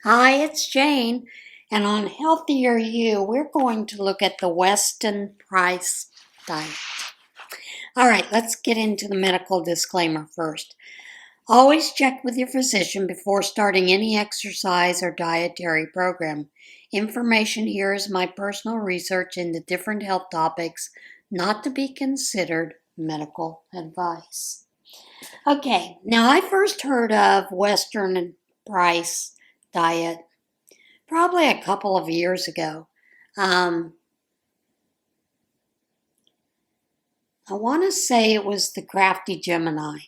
Hi, it's Jane, and on Healthier You, we're going to look at the Weston Price diet. All right, let's get into the medical disclaimer first. Always check with your physician before starting any exercise or dietary program. Information here is my personal research into different health topics, not to be considered medical advice. Okay, now I first heard of Western Price diet probably a couple of years ago. Um, I want to say it was the Crafty Gemini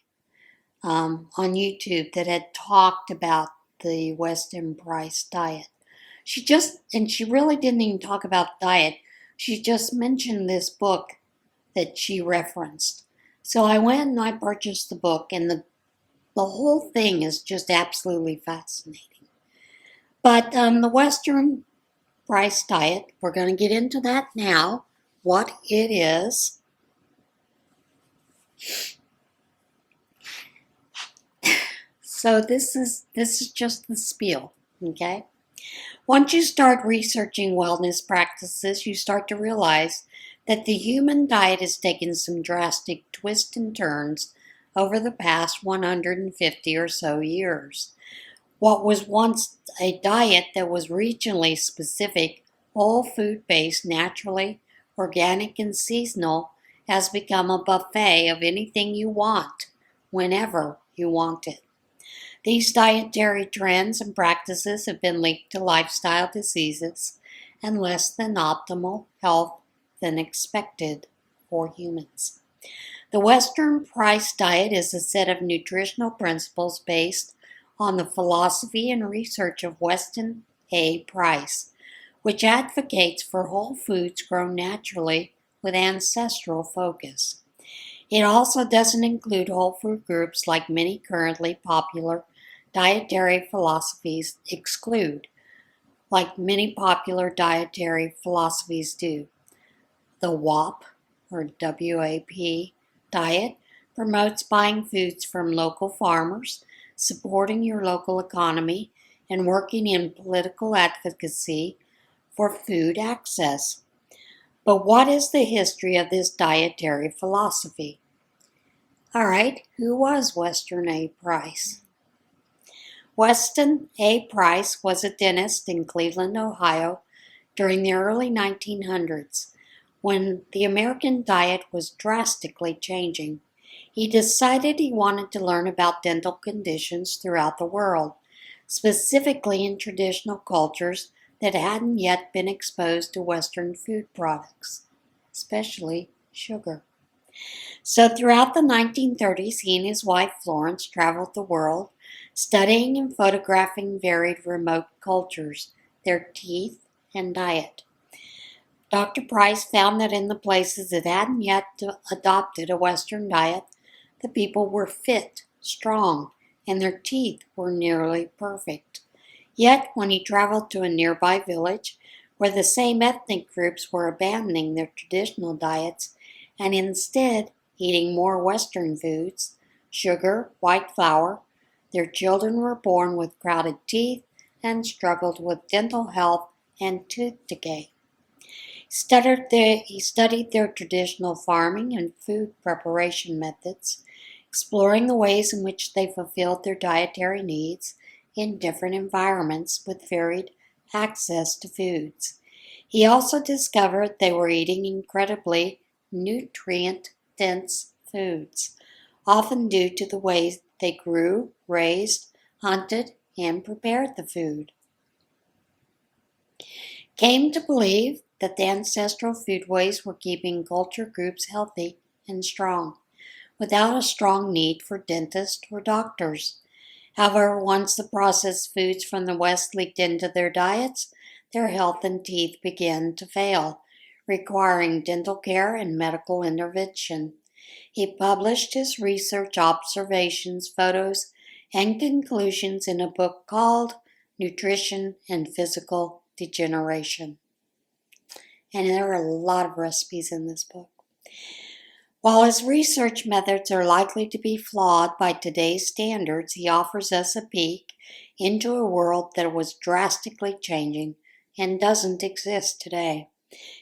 on YouTube that had talked about the Weston Price diet. She really didn't even talk about diet. She just mentioned this book that she referenced. So I went and I purchased the book, and the whole thing is just absolutely fascinating. But the Western Price diet, we're going to get into that now, what it is. So this is just the spiel, okay? Once you start researching wellness practices, you start to realize that the human diet has taken some drastic twists and turns over the past 150 or so years. What was once a diet that was regionally specific, whole food based, naturally, organic, and seasonal, has become a buffet of anything you want, whenever you want it. These dietary trends and practices have been linked to lifestyle diseases and less than optimal health than expected for humans. The Western Price diet is a set of nutritional principles based on the philosophy and research of Weston A. Price, which advocates for whole foods grown naturally with ancestral focus. It also doesn't include whole food groups like many currently popular dietary philosophies exclude, like many popular dietary philosophies do. The WAP, or WAP, diet promotes buying foods from local farmers, supporting your local economy, and working in political advocacy for food access. But what is the history of this dietary philosophy? All right, who was Weston A. Price? Weston A. Price was a dentist in Cleveland, Ohio during the early 1900s when the American diet was drastically changing. He decided he wanted to learn about dental conditions throughout the world, specifically in traditional cultures that hadn't yet been exposed to Western food products, especially sugar. So throughout the 1930s, he and his wife Florence traveled the world, studying and photographing varied remote cultures, their teeth, and diet. Dr. Price found that in the places that hadn't yet adopted a Western diet, the people were fit, strong, and their teeth were nearly perfect. Yet, when he traveled to a nearby village where the same ethnic groups were abandoning their traditional diets and instead eating more Western foods, sugar, white flour, their children were born with crowded teeth and struggled with dental health and tooth decay. He studied their traditional farming and food preparation methods, exploring the ways in which they fulfilled their dietary needs in different environments with varied access to foods. He also discovered they were eating incredibly nutrient-dense foods, often due to the ways they grew, raised, hunted, and prepared the food. Came to believe that the ancestral foodways were keeping culture groups healthy and strong, without a strong need for dentists or doctors. However, once the processed foods from the West leaked into their diets, their health and teeth began to fail, requiring dental care and medical intervention. He published his research observations, photos, and conclusions in a book called Nutrition and Physical Degeneration. And there are a lot of recipes in this book. While his research methods are likely to be flawed by today's standards, he offers us a peek into a world that was drastically changing and doesn't exist today.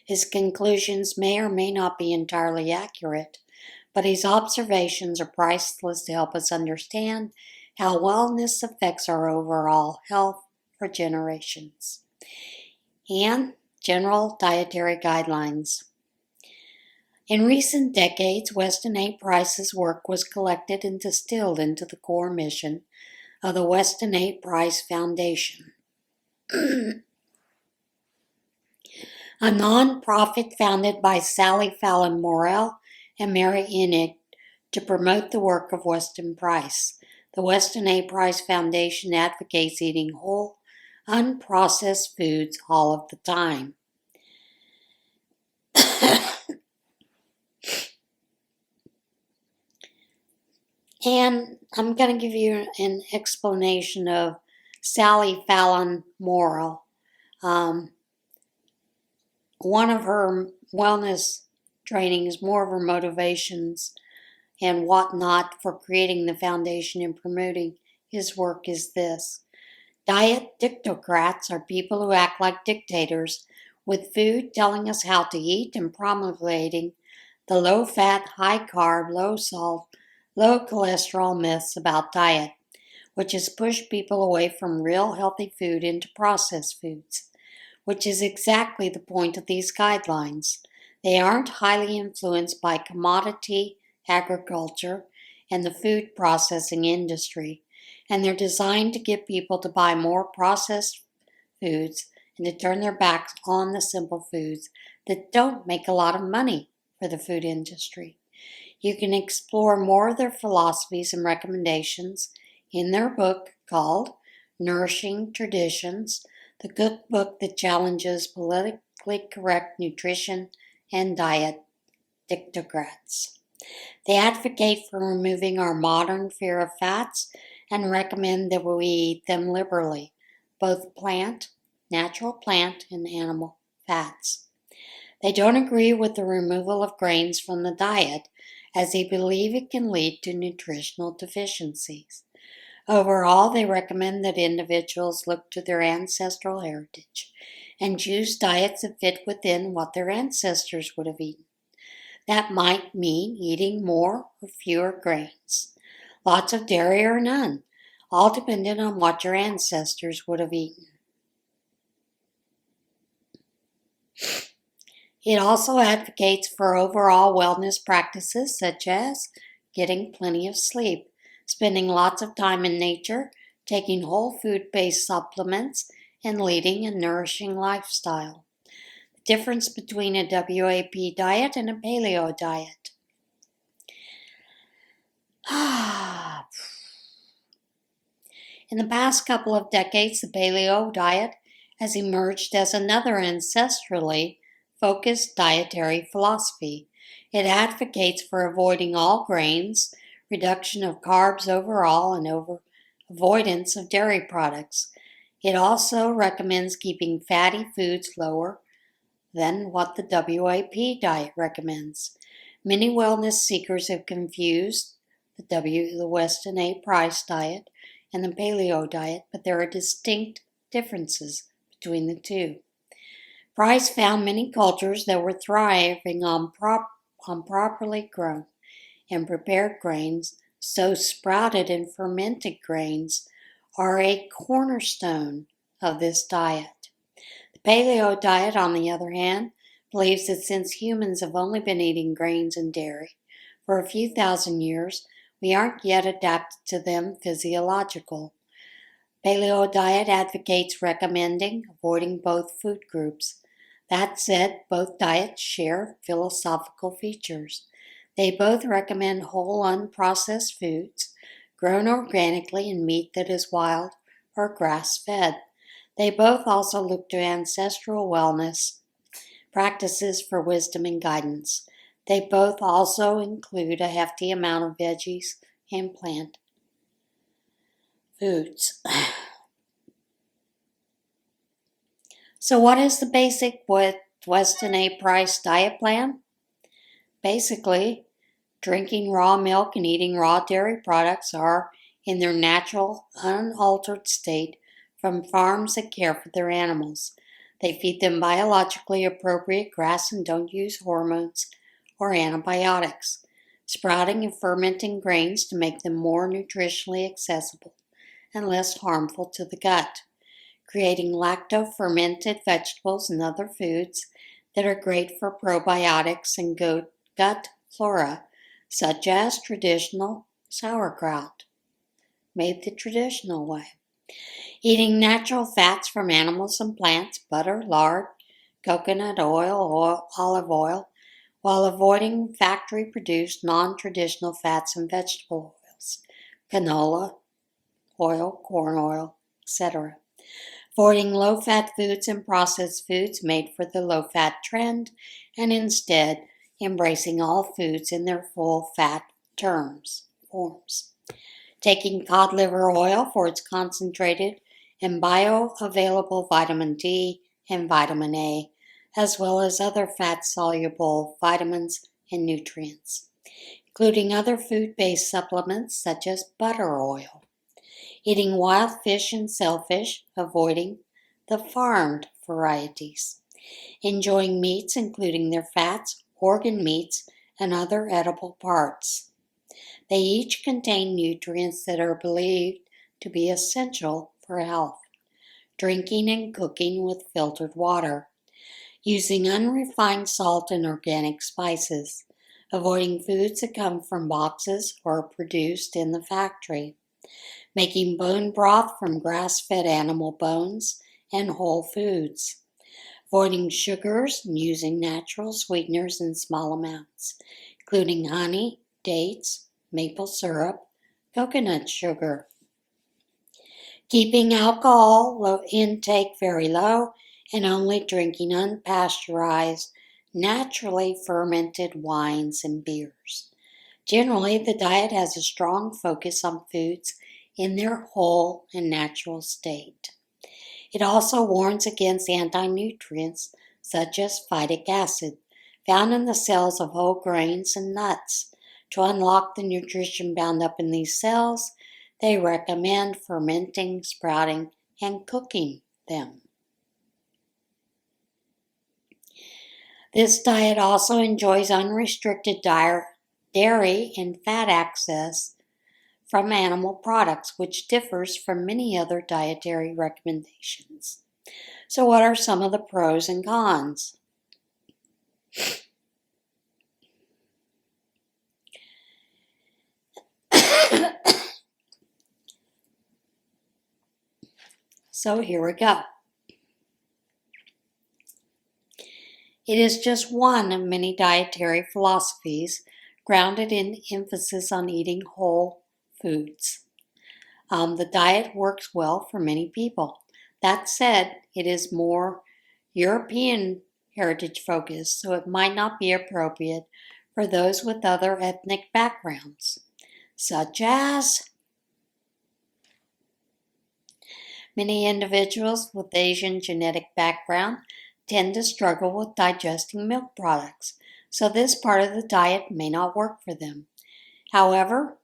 His conclusions may or may not be entirely accurate, but his observations are priceless to help us understand how wellness affects our overall health for generations. And general dietary guidelines. In recent decades, Weston A. Price's work was collected and distilled into the core mission of the Weston A. Price Foundation, a non-profit founded by Sally Fallon Morrell and Mary Enig to promote the work of Weston Price. The Weston A. Price Foundation advocates eating whole, unprocessed foods all of the time. And I'm going to give you an explanation of Sally Fallon Morrell. One of her wellness trainings, more of her motivations and whatnot for creating the foundation and promoting his work is this. Diet dictocrats are people who act like dictators with food telling us how to eat and promulgating the low-fat, high-carb, low-salt, low cholesterol myths about diet, which has pushed people away from real healthy food into processed foods, which is exactly the point of these guidelines. They aren't highly influenced by commodity agriculture and the food processing industry, and they're designed to get people to buy more processed foods and to turn their backs on the simple foods that don't make a lot of money for the food industry. You can explore more of their philosophies and recommendations in their book called Nourishing Traditions, the cookbook that challenges politically correct nutrition and diet dictocrats. They advocate for removing our modern fear of fats and recommend that we eat them liberally, both natural plant, and animal fats. They don't agree with the removal of grains from the diet, as they believe it can lead to nutritional deficiencies. Overall, they recommend that individuals look to their ancestral heritage and choose diets that fit within what their ancestors would have eaten. That might mean eating more or fewer grains, lots of dairy or none, all dependent on what your ancestors would have eaten. It also advocates for overall wellness practices such as getting plenty of sleep, spending lots of time in nature, taking whole food-based supplements, and leading a nourishing lifestyle. The difference between a WAP diet and a paleo diet. In the past couple of decades, the paleo diet has emerged as another ancestrally focused dietary philosophy. It advocates for avoiding all grains, reduction of carbs overall, and avoidance of dairy products. It also recommends keeping fatty foods lower than what the WAP diet recommends. Many wellness seekers have confused the Weston A. Price diet and the paleo diet, but there are distinct differences between the two. Price found many cultures that were thriving on properly grown and prepared grains, so sprouted and fermented grains are a cornerstone of this diet. The paleo diet, on the other hand, believes that since humans have only been eating grains and dairy for a few thousand years, we aren't yet adapted to them physiological. Paleo diet advocates avoiding both food groups. That said, both diets share philosophical features. They both recommend whole unprocessed foods, grown organically, and meat that is wild or grass-fed. They both also look to ancestral wellness practices for wisdom and guidance. They both also include a hefty amount of veggies and plant foods. So what is the basic Weston A. Price diet plan? Basically, drinking raw milk and eating raw dairy products are in their natural, unaltered state from farms that care for their animals. They feed them biologically appropriate grass and don't use hormones or antibiotics, sprouting and fermenting grains to make them more nutritionally accessible and less harmful to the gut, creating lacto-fermented vegetables and other foods that are great for probiotics and gut flora, such as traditional sauerkraut, made the traditional way. Eating natural fats from animals and plants, butter, lard, coconut oil, olive oil, while avoiding factory-produced non-traditional fats and vegetable oils, canola oil, corn oil, etc. Avoiding low-fat foods and processed foods made for the low-fat trend, and instead embracing all foods in their full fat forms. Taking cod liver oil for its concentrated and bioavailable vitamin D and vitamin A, as well as other fat-soluble vitamins and nutrients, including other food-based supplements such as butter oil. Eating wild fish and shellfish, avoiding the farmed varieties. Enjoying meats, including their fats, organ meats, and other edible parts. They each contain nutrients that are believed to be essential for health. Drinking and cooking with filtered water. Using unrefined salt and organic spices. Avoiding foods that come from boxes or are produced in the factory. Making bone broth from grass-fed animal bones and whole foods. Avoiding sugars and using natural sweeteners in small amounts, including honey, dates, maple syrup, coconut sugar. Keeping alcohol intake very low and only drinking unpasteurized, naturally fermented wines and beers. Generally, the diet has a strong focus on foods in their whole and natural state. It also warns against anti-nutrients such as phytic acid, found in the cells of whole grains and nuts. To unlock the nutrition bound up in these cells, they recommend fermenting, sprouting, and cooking them. This diet also enjoys unrestricted dairy and fat access from animal products, which differs from many other dietary recommendations. So what are some of the pros and cons? So here we go. It is just one of many dietary philosophies grounded in emphasis on eating whole foods. The diet works well for many people. That said, it is more European heritage focused, so it might not be appropriate for those with other ethnic backgrounds, such as many individuals with Asian genetic background tend to struggle with digesting milk products, so this part of the diet may not work for them. However,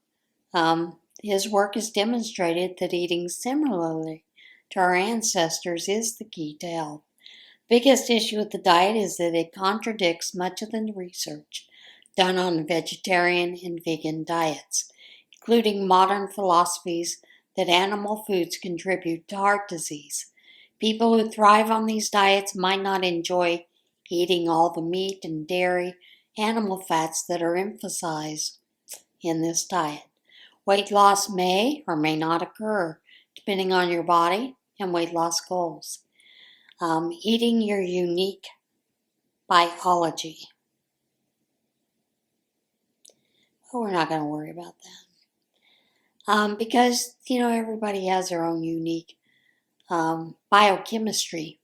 his work has demonstrated that eating similarly to our ancestors is the key to health. Biggest issue with the diet is that it contradicts much of the research done on vegetarian and vegan diets, including modern philosophies that animal foods contribute to heart disease. People who thrive on these diets might not enjoy eating all the meat and dairy, animal fats that are emphasized in this diet. Weight loss may or may not occur, depending on your body and weight loss goals. Eating your unique biology. Oh, we're not going to worry about that. Because, everybody has their own unique biochemistry,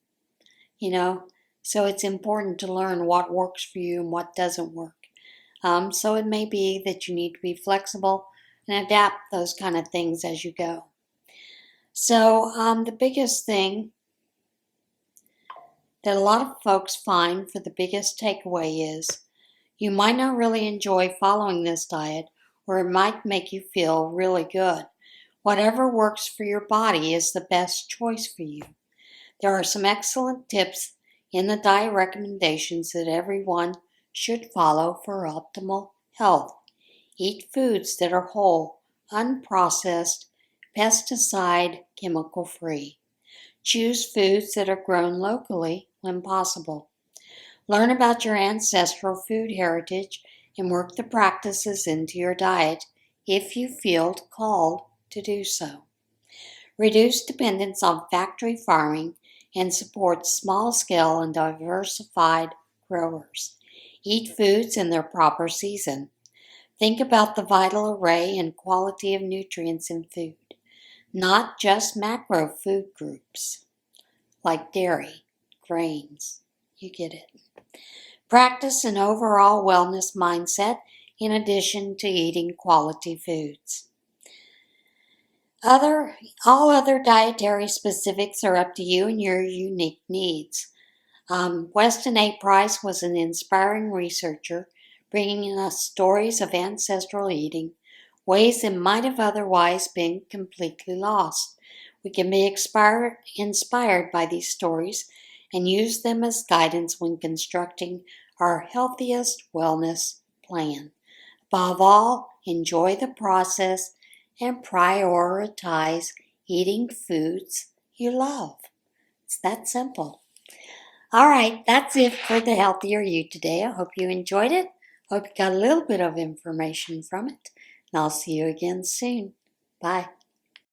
so it's important to learn what works for you and what doesn't work. So it may be that you need to be flexible and adapt those kind of things as you go. So the biggest thing that a lot of folks find for the biggest takeaway is you might not really enjoy following this diet, or it might make you feel really good, Whatever works for your body is the best choice for you. There are some excellent tips in the diet recommendations that everyone should follow for optimal health. Eat foods that are whole, unprocessed, pesticide, chemical free. Choose foods that are grown locally when possible. Learn about your ancestral food heritage and work the practices into your diet if you feel called to do so. Reduce dependence on factory farming and support small-scale and diversified growers. Eat foods in their proper season. Think about the vital array and quality of nutrients in food, not just macro food groups like dairy, grains. You get it. Practice an overall wellness mindset in addition to eating quality foods. All other dietary specifics are up to you and your unique needs. Weston A. Price was an inspiring researcher, bringing us stories of ancestral eating, ways that might have otherwise been completely lost. We can be inspired by these stories and use them as guidance when constructing our healthiest wellness plan. Above all, enjoy the process and prioritize eating foods you love. It's that simple. All right, that's it for the Healthier You today. I hope you enjoyed it. Hope you got a little bit of information from it. And I'll see you again soon. Bye.